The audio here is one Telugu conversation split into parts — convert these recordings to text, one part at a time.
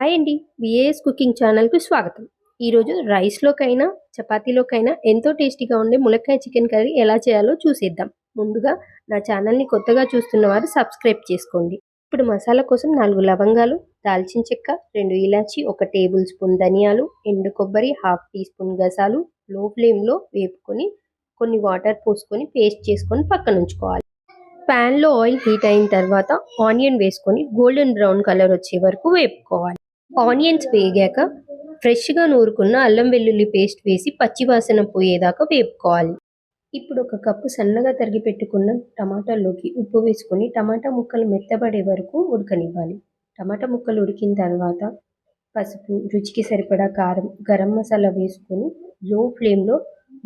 హాయ్ అండి. విఏఎస్ కుకింగ్ ఛానల్‌కు స్వాగతం. ఈరోజు రైస్‌లోకైనా, చపాతీలోకైనా ఎంతో టేస్టీగా ఉండే ములక్కాయ చికెన్ కర్రీ ఎలా చేయాలో చూసేద్దాం. ముందుగా నా ఛానల్‌ని కొత్తగా చూస్తున్నవారు సబ్స్క్రైబ్ చేసుకోండి. ఇప్పుడు మసాలా కోసం 4 లవంగాలు, దాల్చిన చెక్క, 2 ఇలాచి, 1 టేబుల్ స్పూన్ ధనియాలు, ఎండు కొబ్బరి, హాఫ్ టీ స్పూన్ గసాలు లో ఫ్లేమ్‌లో వేపుకొని కొన్ని వాటర్ పోసుకొని పేస్ట్ చేసుకొని పక్కనుంచుకోవాలి. ప్యాన్‌లో ఆయిల్ హీట్ అయిన తర్వాత ఆనియన్ వేసుకొని గోల్డెన్ బ్రౌన్ కలర్ వచ్చే వరకు వేపుకోవాలి. ఆనియన్స్ వేగాక ఫ్రెష్గా నూరుకున్న అల్లం వెల్లుల్లి పేస్ట్ వేసి పచ్చివాసన పోయేదాకా వేపుకోవాలి. ఇప్పుడు 1 కప్పు సన్నగా తరిగి పెట్టుకున్న టమాటాల్లోకి ఉప్పు వేసుకొని టమాటా ముక్కలు మెత్తబడే వరకు ఉడకనివ్వాలి. టమాటా ముక్కలు ఉడికిన తర్వాత పసుపు, రుచికి సరిపడా కారం, గరం మసాలా వేసుకొని లో ఫ్లేమ్లో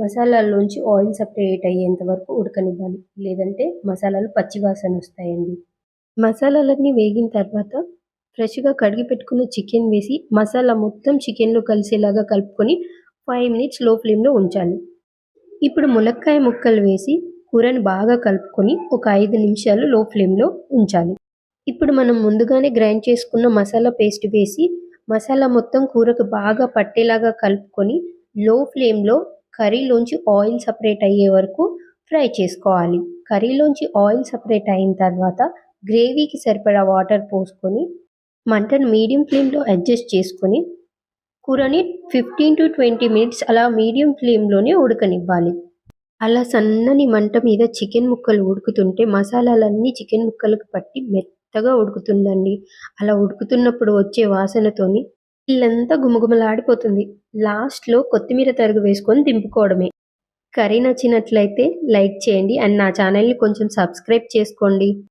మసాలాల్లోంచి ఆయిల్ సపరేట్ అయ్యేంత వరకు ఉడకనివ్వాలి. లేదంటే మసాలాలు పచ్చివాసన వస్తాయండి. మసాలాలన్నీ వేగిన తర్వాత ఫ్రెష్గా కడిగి పెట్టుకున్న చికెన్ వేసి మసాలా మొత్తం చికెన్లో కలిసేలాగా కలుపుకొని 5 మినిట్స్ లో ఫ్లేమ్లో ఉంచాలి. ఇప్పుడు ములక్కాయ ముక్కలు వేసి కూరని బాగా కలుపుకొని ఒక 5 నిమిషాలు లో ఫ్లేమ్లో ఉంచాలి. ఇప్పుడు మనం ముందుగానే గ్రైండ్ చేసుకున్న మసాలా పేస్ట్ వేసి మసాలా మొత్తం కూరకు బాగా పట్టేలాగా కలుపుకొని లో ఫ్లేమ్లో కర్రీలోంచి ఆయిల్ సపరేట్ అయ్యే వరకు ఫ్రై చేసుకోవాలి. కర్రీలోంచి ఆయిల్ సపరేట్ అయిన తర్వాత గ్రేవీకి సరిపడా వాటర్ పోసుకొని మంటను మీడియం ఫ్లేమ్లో అడ్జస్ట్ చేసుకొని కూరని 15-20 మినిట్స్ అలా మీడియం ఫ్లేమ్లోనే ఉడకనివ్వాలి. అలా సన్నని మంట మీద చికెన్ ముక్కలు ఉడుకుతుంటే మసాలాలన్నీ చికెన్ ముక్కలకు పట్టి మెత్తగా ఉడుకుతుందండి. అలా ఉడుకుతున్నప్పుడు వచ్చే వాసనతోని ఇల్లంతా గుమగుమలాడిపోతుంది. లాస్ట్లో కొత్తిమీర తరుగు వేసుకొని దింపుకోవడమే. కర్రీ నచ్చినట్లయితే లైక్ చేయండి అండ్ నా ఛానల్ని కొంచెం సబ్స్క్రైబ్ చేసుకోండి.